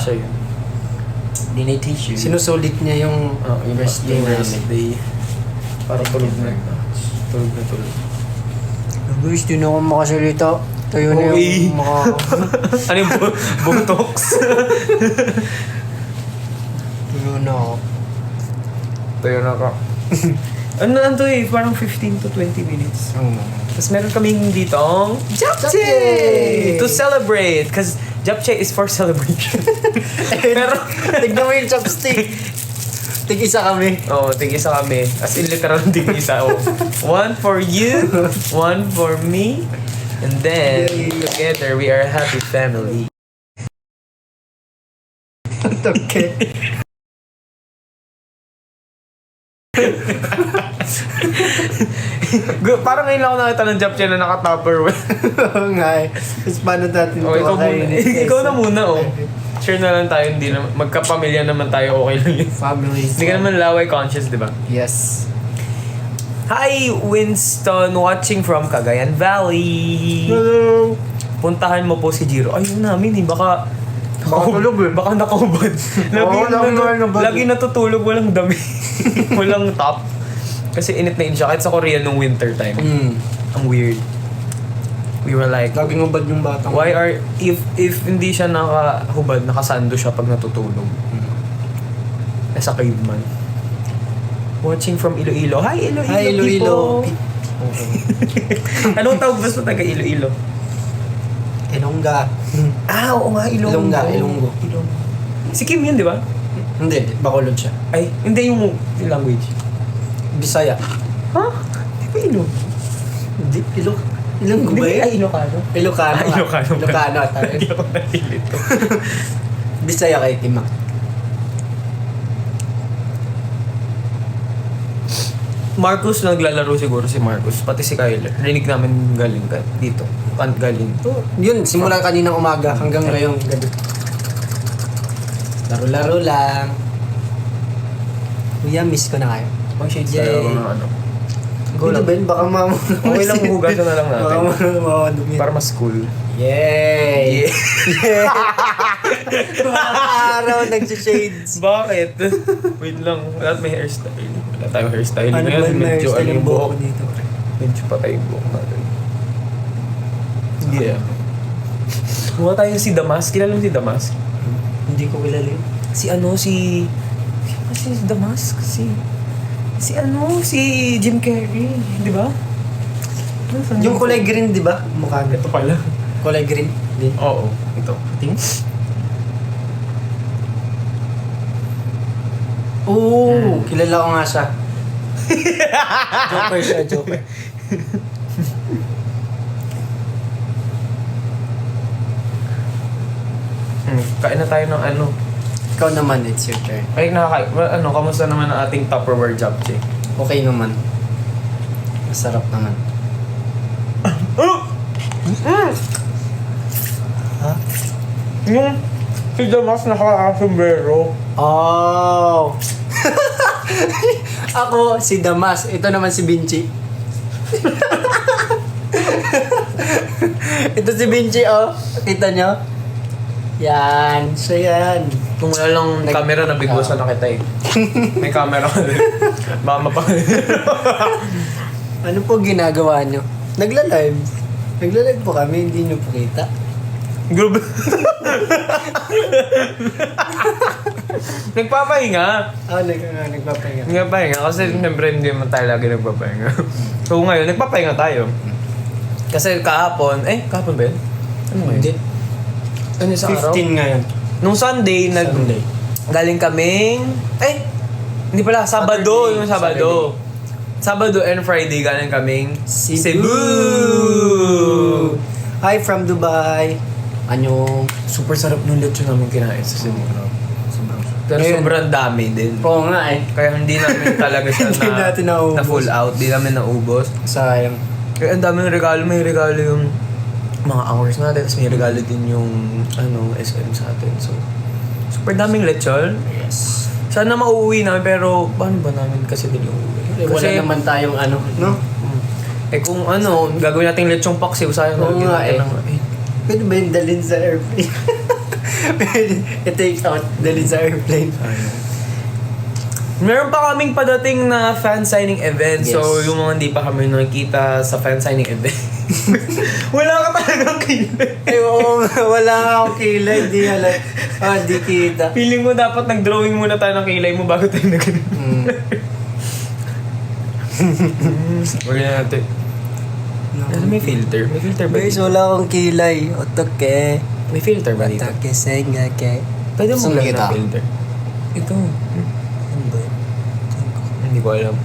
siya yun. Dinay-tissue. Sinusulit niya yung yung resting rest namin. day. Para tulog na. Tulog na tulog. Guys, di na ako makasalita. Tayo na Okay. yung Ano yung botox? Tayo na ako. Tayo na ka. Ano to eh, parang 15 to 20 minutes. Tapos meron kaming ditong Japchae! To celebrate! Because Japchae is for celebration. Pero, Tignan mo yung chopstick. Tig-isa kami. tig-isa kami. As in literal tig-isa. One for you, one for me, and then together we are a happy family. Okay. Parang ngayon lang ako nakita ng Japchae na naka-tupperware. Oo nga eh. Tapos paano natin Ikaw muna. Ikaw na muna Share na lang tayo, hindi na, magkapamilya naman tayo, okay lang yun. Families. Hindi ka naman laway conscious, di ba? Yes. Hi, Winston, watching from Cagayan Valley. Hello. Puntahan mo po si Jiro. Ayun namin baka tulog eh. Baka nakaubad. Lagi natutulog, walang dami. Walang top. Kasi init na init siya, kahit sa Korea nung winter time. Ang weird. We were like, Laging ubad yung batang. why are, if hindi siya nakahubad, nakasando siya pag natutulog. As a caveman. Watching from Iloilo. Hi, Iloilo, Hi, Iloilo. people! Anong tawag ba sa taga Iloilo? Ilongga. Oo nga, Ilonggo. Ilonggo. Si Kim yun, di ba? Hindi, Bacolod siya. Ay, hindi yung language. Bisaya. Ha? Di ba Ilong? Hindi, Ilonggo ba yun? Ay, Ilocano. Ilocano. Ilocano. Ilocano tayo. Hindi ako nalilito. Bisaya kay Tima. Marcus, naglalaro siguro si Marcus. Pati si Kyler. Rinig namin galing dito. Galing. Yun, simula kaninang umaga hanggang ngayong gabi. Laro-laro lang. Kuya, miss ko na kayo. Mag-shades Yay. tayo ng ano. Go lang. Ben, baka Okay lang, hugasan na lang natin. Baka Para mas cool. Yay! Mga araw nag-shades. Bakit? Wait lang. Wala may hairstyle. Wala tayong hairstyle. Ano Ngayon, ba yung medyo hairstyle yung buhok buhok. dito? Medyo patay yung buhok natin. Yeah. Mukha tayong si Damas. Kilala mo si Damas? Hindi ko kilala yun. Si Damas? Si Jim Carrey. Di ba? Yung kulay green, di ba? Mukha niya. Ito pala. Kulay green. Din. Oo. Ito. Tingin? Oo, kilala ko nga siya. Joker siya, Joker. Kain na tayo ng ano. Ikaw naman, it's your turn. Ay, kamusta naman ang ating Tupperware Japchae? Okay naman. Masarap naman. Ha? Yung si Damas naka-sombrero. Oh! Ako, si Damas. Ito naman si Vinci. Ito si Vinci, oh. Kita nyo? Yan. Siya yan. Kung wala lang camera, nabigusan na kita eh. May camera ka din. Mama pa. Ano po ginagawa nyo? Nagla-live. Nagla-live po kami, hindi nyo po kita. Grabe. Nagpapahinga. Nagpapahinga. Nagpapahinga kasi siyempre hindi naman tayo lagi nagpapahinga. So ngayon, nagpapahinga tayo. Kasi kahapon ba yun? Ano ngayon? Hindi. Ano sa araw? 15 ngayon. Nung Sunday, Sunday. galing kaming... Hindi pala, Sabado. Saturday. Yung Sabado. Sabado and Friday galing kaming Cebu! Hi from Dubai. Super sarap nung lechon namin kinain sa Cebu. Pero Ngayon, sobrang dami din. Oo nga eh. Kaya hindi namin talaga siya Hindi natin naubos. na full out. Hindi namin naubos. Sayang. Kaya ang daming regalo. May regalo yung mga hours natin. Tapos may regalo din yung SM sa atin. So, super daming lechon. Yes. Sana mauuwi namin pero paano ba namin kasi din yung uuwi? Wala naman tayong no? Kung gagawin natin lechong paksiw, sayang Oo nga natin eh. Pwede ba yung dalhin sa airplane? I-take out, dali sa airplane. Meron pa kaming padating na fan signing event. Yes. So, yung mga hindi pa kami nakikita sa fan signing event. Wala ka talagang kilay. Ay, oo, wala akong kilay, di halay. Di kita. Feeling mo dapat nag-drawing muna tayo ng kilay mo bago tayo Mm. Wala natin. Ano may filter? May filter ba? Guys, wala akong kilay. Otoke. May filter ba dito? Otoke, sengake. Pwede mo Saan lang kita? ng filter. Ito. Ano ba? Hindi ko alam.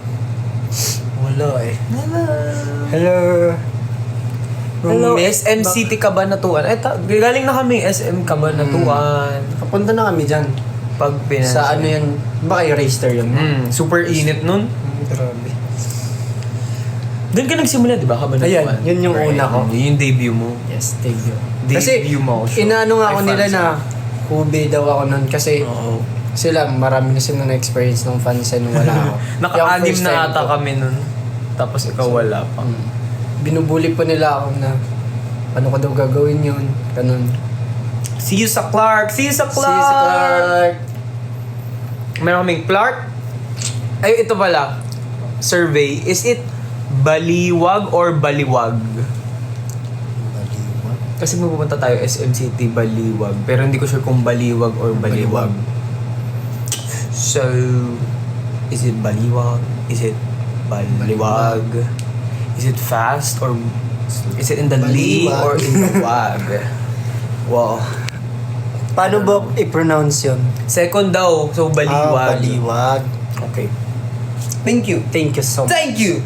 Wala eh. Hello. Hello, SM City Cabanatuan. Galing na kami SM Cabanatuan. Kapunta na kami dyan. Pag pinansin. Sa ano yan? Ba kayo racer yun? Super init nun. Grabe. Doon ka nagsimula, di ba? Cabanatuan. Ayan, yun yung una ko. Yun yung debut mo. Yes, thank you. Debut mo. Kasi, inaano nga ako Ay, nila fans na hube daw ako nun. Kasi, Oo. sila, marami na sila na-experience ng fansen nung wala ako. Naka-anim Yung first na time ata ko. kami nun. Tapos ikaw wala pa. Binubuli pa nila ako na ano ko daw gagawin yun. Ganun. See you sa Clark! See you sa Clark! Si Clark. Meron kaming Clark. Ay, ito pala. Survey. Is it baliwag or baliwag? Baliwag. Kasi pupunta tayo SM City, baliwag. Pero hindi ko sure kung baliwag or baliwag. So, is it baliwag? Is it baliwag? Is it fast or is it in the li Baliwag. or in the wag? Wow. Paano ba i-pronounce yun? Second daw, so baliwag. Baliwag. Okay. Thank you. Thank you so much. Thank you.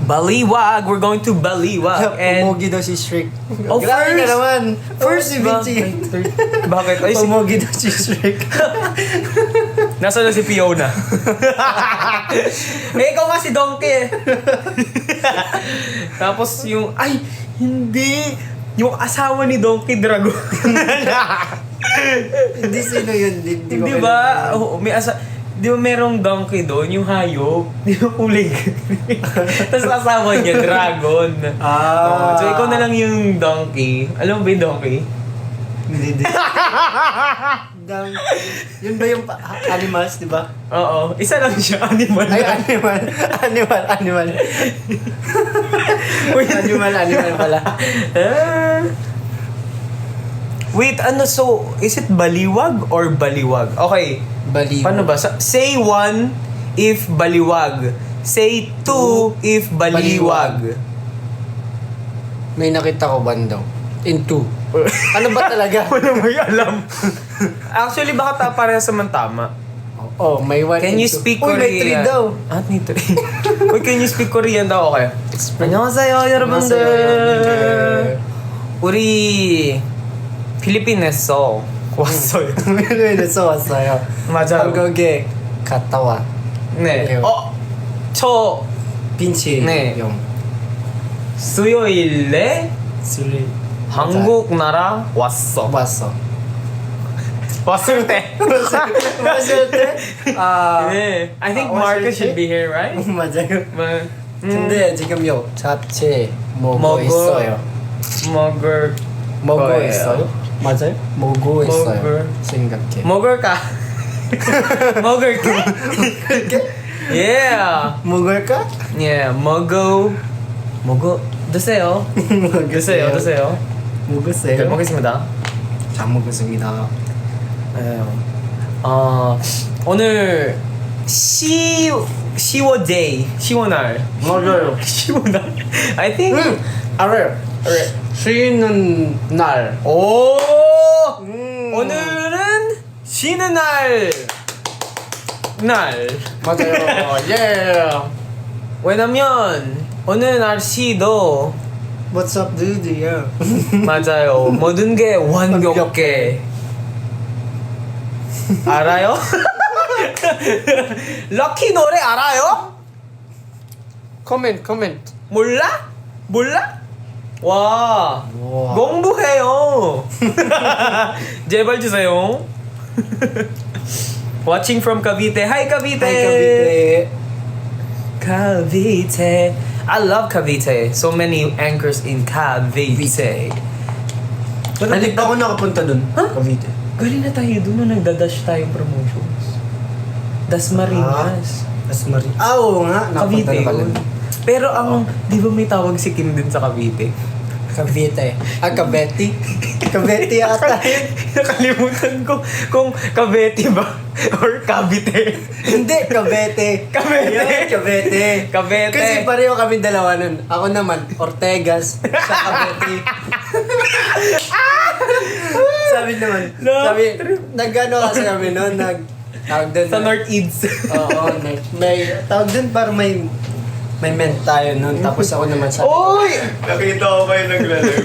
Baliwag, we're going to Baliwag and Pumogi daw si Shrek. Oh, Grabe ka first. naman. First si ba? Vinci. Bakit? Ay, si Pumogi daw si Shrek. Nasaan na si Fiona? Eh, ikaw nga si Donkey eh. Tapos yung, ay, hindi. Yung asawa ni Donkey Dragon. Hindi sino yun. Hindi ko Di ba? Oo, may di ba merong donkey doon, yung hayop? Di ba kulay? Tapos asawa niya, dragon. Oo, so ikaw na lang yung donkey. Alam mo ba yung donkey? Hindi. Yun ba yung animals, di ba? Oo, isa lang siya, animal. Ay, animal. Animal pala. Ah. Wait, ano, so, is it baliwag or baliwag? Okay, Baliwag. paano ba? Say one if baliwag. Say two if baliwag. May nakita ko bandaw. In two. Ano ba talaga? Wala may alam. Actually, baka parehas naman tama. Oh, may one Can in you two. speak Uy, Korean? may three daw. May three. Uy, can you speak Korean daw? Okay. 안녕하세요, 여러분들. 여러분들. 우리 필리핀에서 왔어요. 필리핀에서 왔어요. 맞아요. 한국에 갔다 와. 네. 저 빈치 네. 형. 수요일에 술이 한국 나라 왔어. 왔어. 왔을 때. 왔을 때? 네. I think 왔을 Marcus 때? should be here, right? 맞아요. 마- 근데 지금요 잡채 먹고 먹어. 있어요. 먹을 먹고 거예요. 있어요? 맞아요? 먹고 있어요. 먹을. 생각해. 먹을까? 먹을게? Yeah. 먹을까? Yeah, 먹어 드세요. 드세요. 잘 먹었어요. 먹겠습니다. 잘 먹었습니다. 오늘 시원날. 맞아요. 시원날. I think. 알아요. 쉬는 날. 오. 음. 오늘은 쉬는 날. 맞아요. 예. 왜냐면 오늘 날씨도 What's up, dude? Yeah. 맞아요. 모든 게 완벽해. 알아요? 럭키 노래 알아요? comment. 몰라? 와, 우와. 공부해요. 제발 주세요. Watching from Cavite. Hi Cavite. Cavite. Cavite. I love Cavite. So many anchors in Cavite. Hindi pa ako nakapunta dun. Huh? Cavite. Galing na tayo doon nung nagdadash tayong promotions. Dasmariñas. Mas mari. Oo nga. Nakapunta Cavite na pala. yun. Pero ang, di ba may tawag si Kim din sa Cavite? Cavite. Cavite? Cavite yata. Nakalimutan ko kung Cavite ba or Cavite. Hindi, Cavite. Cavite. Yun, Cavite. Cavite. Kasi pareho kami dalawa nun. Ako naman, Ortegas. Sa Cavite. Sabi naman, No. sabi, nag-ano kasi kami nun, tawag doon. Sa North Eads. Oo, may, tawag doon para may ment tayo nun. Tapos ako naman sabi, Oy! Nakita ko pa yung naglalaro.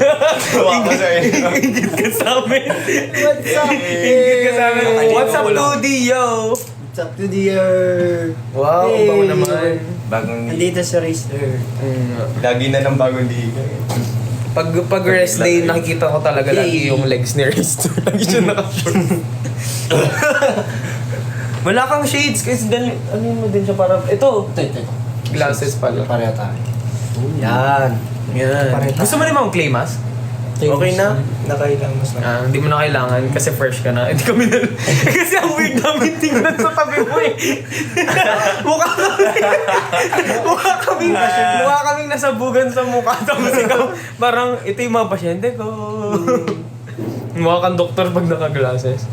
Tawa ko sa inyo. Ingit ka sa amin. what's up? Ingit ka sa amin. What's up, Ludi, yo? What's up to the year? Wow, Hey. bango naman. Bagong liga. Nandito sa Racer. Lagi na ng bagong liga. Pag rest day, nakikita ko talaga lagi Yay. yung legs ni Risto. Lagi siya naka-short. Wala kang shades kasi ano mo din siya para... Ito, Ito. glasses pala. Pareho tayo. Yan. Yan. Pareho tayo. Gusto mo naman clay mask? Okay na. Nakailang mas na. Hindi mo na kailangan kasi fresh ka na. Hindi kami na... kasi ang weird namin tingnan sa tabi mo eh. mukha kaming nasabugan sa mukha. Tapos ikaw, parang ito yung mga pasyente ko. Mukha kang doktor pag naka-glasses.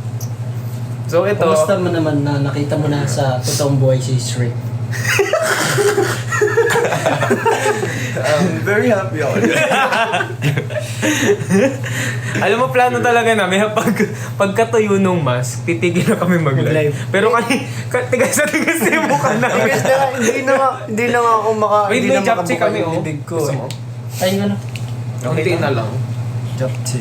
So ito... Kumusta mo naman na nakita mo na sa totoong buhay si Shrek? I'm very happy ako. Alam mo, plano talaga namin, pagkatuyo nung mask, titigil na kami mag-live. Mag-live. Pero tigas na yung mukha namin. Hindi na nga ako Wait, hindi may na japchi makabuka kami, yung oh. bibig ko. Gusto mo? Ay, ano? Kunti na lang. Japchi.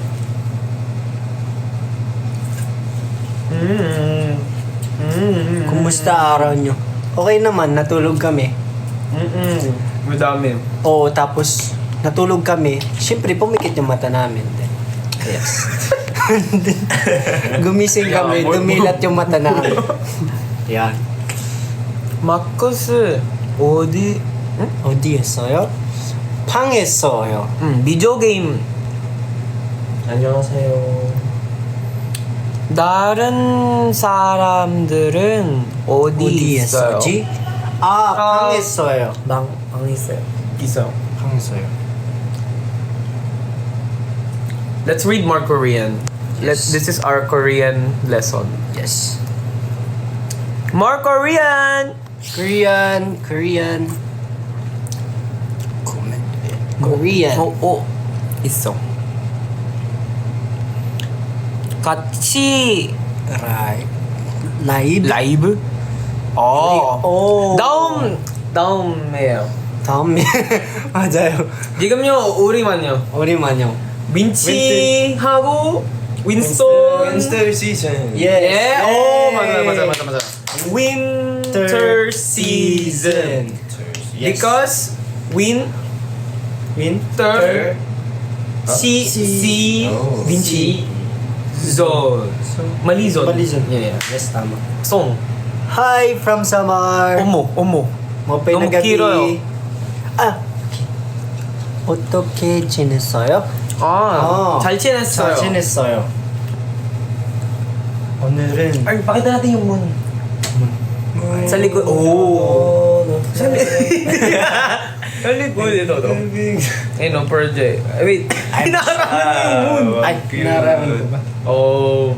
Kumusta araw nyo? Okay naman, natulog kami. Madami. Oo, tapos natulog kami. Siyempre, pumikit yung mata namin. Yes. Gumising kami, dumilat yung mata namin. Yan. 마커스 어디? 어디 했어요? 방했어요. 비디오 게임. 안녕하세요. 다른 사람들은 어디 있어요? 했었지? 아, 방했어요. 방 있어요. 있어요. 방했어요. Let's read more Korean. This is our Korean lesson. Yes. More Korean. Korean. Korean. 있어. 같이 라이브? 어. 다음에요. 다음에 맞아요. 지금요 우리만요. 우리만요. 민치하고 윈스톤. Winter season. 예. 오 맞아. Winter season. Yes. Because winter si Oh. Vinci zone. Malizon. Malizon. Yeah. Yes, tama. Song. Hi from Samar. 어머. Mopay 너무 na gabi. 길어요. 아. 어떻게 지냈어요? 잘 지냈어요. 잘 지냈어요. 오늘은 Ay, pakita natin yung moon. Sa likod. Oh. Sa likod ito. Ayun o, project. Wait. Hinaharap mo yung moon. Ay, nararamdaman ko ba? Oh.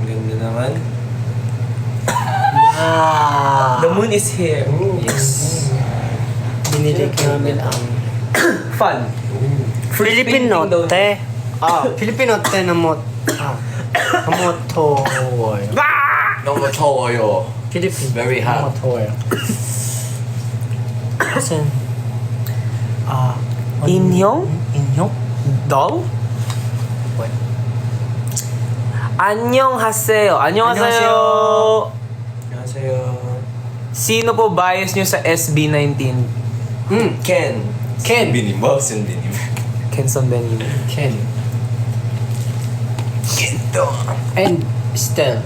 Ganda naman. Ah. The moon is here. Yes. Binili namin ang Fun. Filipino painting daw. te. Filipino te na motoyo. 너무 더워요. Philippine. Very hot. motoyo. Kasi 인형? 인형? doll? What? 안녕하세요. 안녕하세요. Sino po bias nyo sa SB19? Ken. Ken. 비님, 무슨 비님? Kenson Benin. Ken. 켄도. And Stell.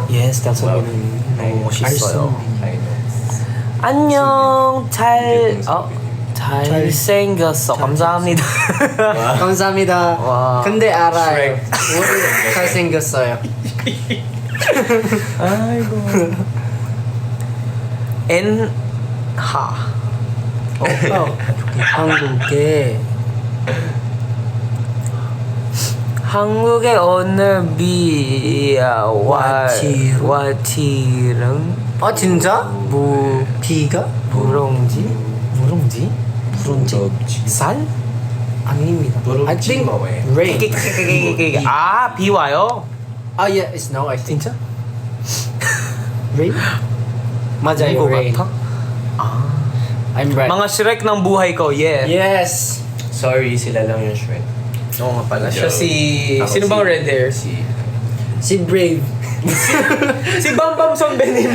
Yes, Kenson Wow. Benin. 너무 멋있어요. I know. 안녕. 잘 잘생겼어. 감사합니다. 감사합니다. 와. 근데 알아요. Shrek. 우리 잘생겼어요. 아이고. 엔하. 한국에 한국에 어느 와티랑 아 진짜? 무 비가? 무롱지? 무롱지? 쌀? 아닙니다. I think rain. 아, 비 와요? Ah yeah, it's no I think. 진짜? Rain? 맞아요, 이거 rain. 같아? I'm right. mga Shrek ng buhay ko, yeah. Yes. Sorry, sila lang yung Shrek. Oo nga pala. Siya Yo. si... Ako Sino si- bang red hair? Si Brave. Si Bam Bam Sombenim.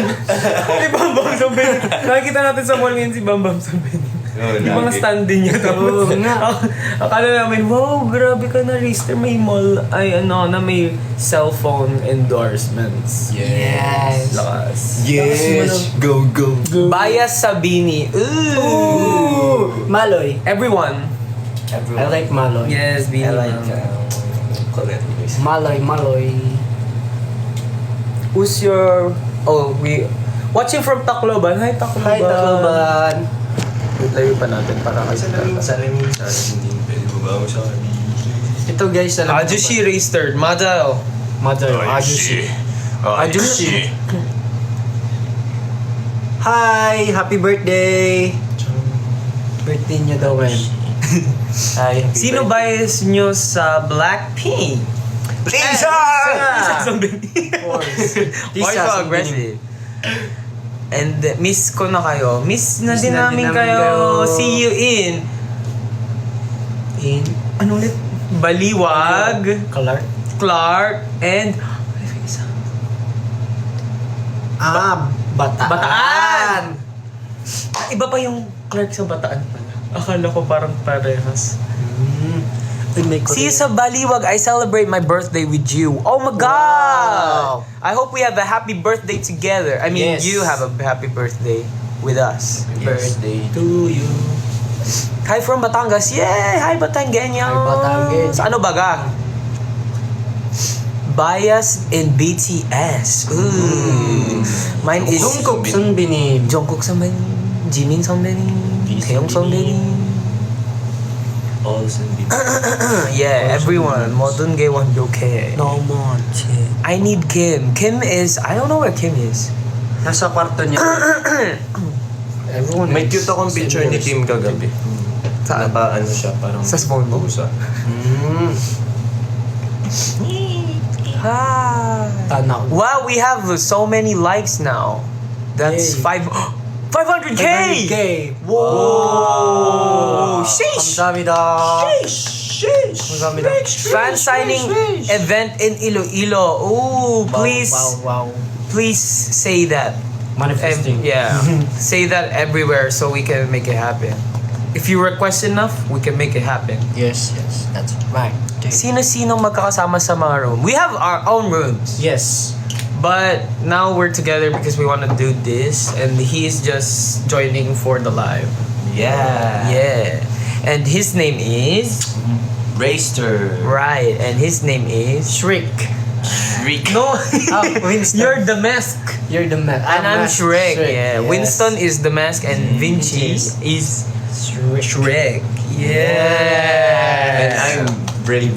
Si Bam Bam Sombenim. Nakikita natin sa mall ngayon si Bam Bam Sombenim. Yung mga stand-in niya. Oo nga. Akala namin, wow, grabe ka na, Rister. May mall, na may cellphone endorsements. Yes. Lakas. Yes! Go, go! Bias Sabini. Ooh. Ooh. Maloy. Everyone. I like Maloy. Yes, Bini. I like correct. Maloy. Who's your... Oh, we... Watching from Tacloban. Hi, Tacloban. Hi, Tacloban. Wait, layo pa natin para kayo. Salamin, hindi pwede mo ba sa Ito guys, alam mo Ajushi raised third. Madao. Mother. Ajushi. Ajushi. Hi! Happy birthday! Birthday niya daw ngayon. Ay, sino bias nyo sa Blackpink? Lisa! Of course. Why so aggressive? And miss ko na kayo. Miss na din namin kayo. See you in... In Ano ulit? Baliwag, Clark. Clark, and... Bataan. Bataan! Iba pa yung Clark sa Bataan pala. Akala ko parang parehas. See you sa Baliwag. I celebrate my birthday with you. Oh my God! Wow. I hope we have a happy birthday together. I mean, Yes. you have a happy birthday with us. Birthday To you. Hi from Batangas. Yay! Hi Batangueños! Hi, Batangueños. Sa ano baga? Bias in BTS. Ooh. Mine is... Jungkook Sunbini. Jungkook 선배님, 지민 선배님, 태용 선배님. All Sunday. Yeah, everyone. 모든 게 완벽해. 너무 I need Kim. Kim is... I don't know where Kim is. Nasa kwarto niya. Everyone May is cute akong picture ni Kim kagabi. Saan? Naka ano siya, parang... Sa phone mo? Pusa. Hi. Tanaw. Wow, we have so many likes now. That's Yay. 500K! 500K. Whoa! Sheesh! 감사합니다. 감사합니다. Fan signing event in Iloilo. Ooh, please, Wow. please say that. Manifesting. Yeah, say that everywhere so we can make it happen. If you request enough, we can make it happen. Yes, that's right. Sino-sino magkakasama sa mga room? We have our own rooms. Yes. But now we're together because we want to do this, and he's just joining for the live. Yeah. Yeah. And his name is... Raster. Right, and his name is... Shriek. Shriek. No, Winston. you're the mask. You're the man. And I'm Shrek. Yeah, Yes. Winston is the mask, and Vinci Yes. is Shrek. Shrek. And Yeah. I'm Brave.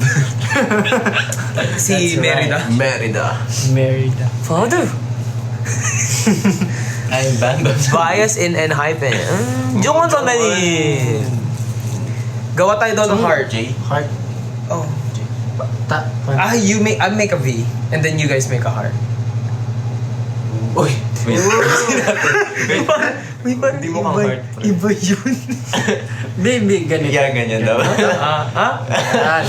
Si Merida. Merida. Merida. Father. I'm Bando. Bias in and hypen. Jungwon 선배님. Gawa tayo doon ng heart. J. Heart. Oh. Ah, I make a V, and then you guys make a heart. Uy. Wait. Uy, parang Hindi mo kang heart. Iba yun. baby, ganito. Yeah, ganyan daw. Yan.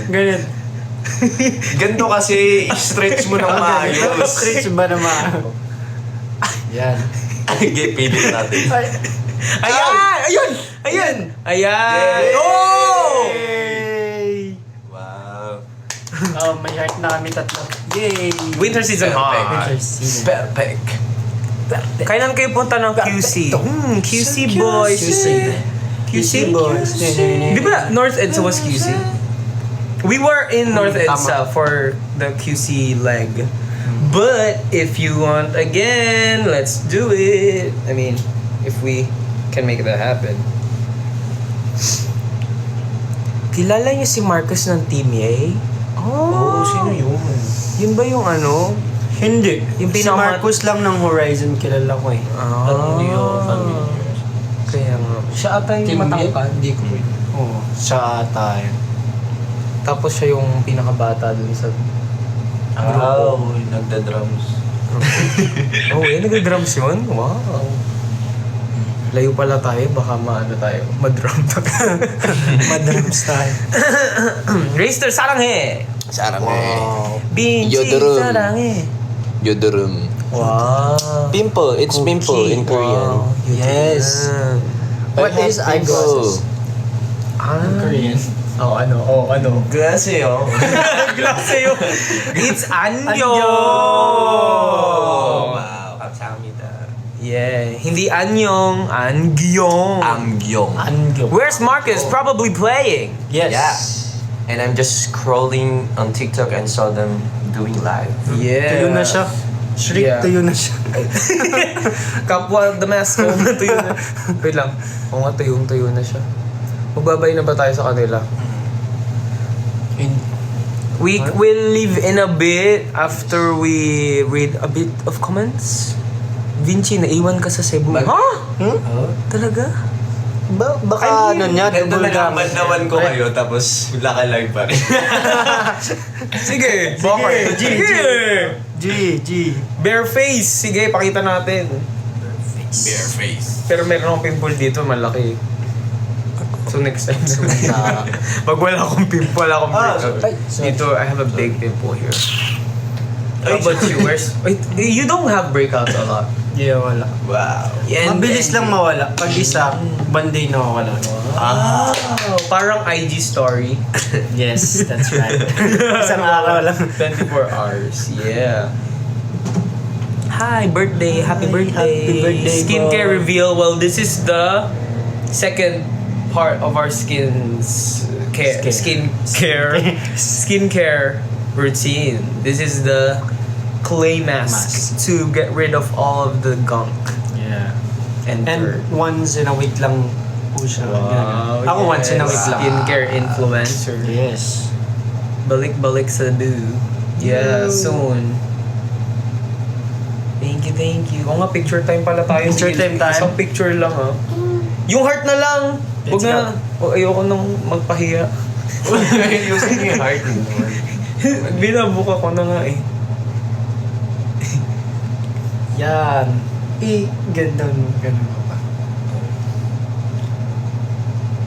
Ganyan. Ganito kasi, stretch mo ng maayos. Stretch ba naman? Yan. Pilit natin. Ayan! Ayun! Ayun! Ayan! Yay! Oh! Yay! Wow. May heart na kami tatlo. Yay! Winter season Perfect. heart. Winter season. Perfect. Kailan kayo punta ng QC? QC boys. QC boys. Di ba North EDSA was QC? We were in North EDSA for the QC leg. But if you want again, let's do it. I mean, if we can make that happen. Kilala niyo si Marcus ng Team Yay? Oo, sino yun? Yun ba yung ano? Hindi. Yung Si Marcus lang ng Horizon kilala ko eh. Hindi ako familiar. Kaya nga. Siya ata yung Team matangkad. Hindi ko rin. Oo. Siya ata yun. Tapos siya yung pinakabata dun sa Wow, nagda-drums. Oh, nag-drums yun? Wow. Layo pala tayo, baka maano tayo, madrum tayo. Madrums tayo. Racer saranghe! Wow. Binchi Yodorum. saranghe! Yodorum. Wow. Pimple. It's pimple in Korean. Wow. Yes. What is eyeglasses? Korean. Oh, ano? Glase yun. Glase yun. It's anyo! Wow, 감사합니다. Yeah, hindi anyong, angyong. Angyong. Where's Marcus? Probably playing. Yes. Yeah. And I'm just scrolling on TikTok and saw them doing live. Yeah. Tuyo na siya. Shriek, Yeah. tuyo na siya. Kapwa the mask ko, tuyo na. Wait lang. Oo nga, tuyo na siya. Magbabay na ba tayo sa kanila? We will leave in a bit after we read a bit of comments. Vinci, naiwan ka sa Cebu. Ha? Talaga? Baka ano niya, Ito double gum. nalaman ko kayo, tapos laka-live pa rin. Sige, Bokar. G. Bare face. Sige, pakita natin. Bare face. Pero meron akong pimple dito, malaki. So next time Ah. pag wala akong pimple, wala akong breakout. Ay, sorry. Dito, I have a big pimple here. How about you? Wait, you don't have breakouts a lot. Yeah, wala. Wow. Mabilis lang mawala. Pag isa, banday na wala. Oh, parang IG story. Yes, that's right. Isang araw lang. 24 hours. Yeah. Hi, birthday. Happy birthday. Happy birthday, Skincare bro. reveal. Well, this is the second part of our skincare routine. This is the clay mask to get rid of all of the gunk Yeah. and dirt. And once in a week lang po siya. ginagawa. Ako once in a week lang. Skincare influencer. Yes. Balik-balik sa do. Yeah, soon. Thank you. Oo nga, picture time pala tayo. Picture Sige, time tayo. Isang picture lang, ha? Yung heart na lang! Huwag Let's na. Ayoko nang magpahiya. Using yung heart din naman. Binabuka ko na nga eh. Yan. Ganun ka pa.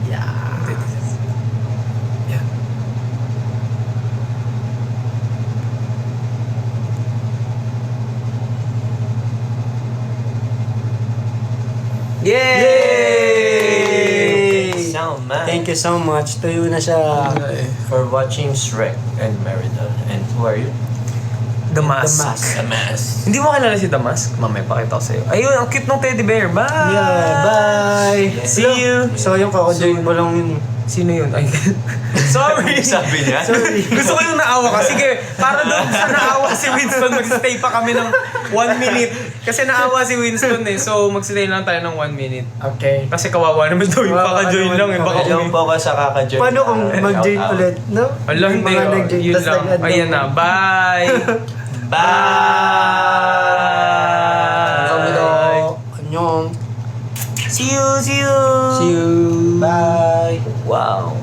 Yeah. Yay! So man. Thank you so much. Tuyo na siya. For watching Shrek and Merida. And who are you? The Mask. The Mask. The Mask. Hindi mo kilala si The Mask? Mamaya pakita ko sa'yo. Ayun, ang cute ng teddy bear. Bye! Yeah, bye! See you! So yung kakojoy mo lang yun. Sino yun? Ay, sorry! Sabi niya? Sorry. Gusto ko yung naawa ka. Sige, para doon sa naawa si Winston, mag-stay pa kami ng 1 minute. Kasi naawa si Winston eh. So, mag-stay lang tayo ng 1 minute. Okay. Kasi kawawa naman daw yung Kawawa kaka-join naman, lang eh. Baka Hello kung... po ka sa kaka-join. Paano kung mag-join Shout out. ulit, no? Ala, hindi. Mga nag-join, Yun tas lang. nag-add Ayan na. Bye! Bye! Annyeong. See you! See you. Bye. Wow.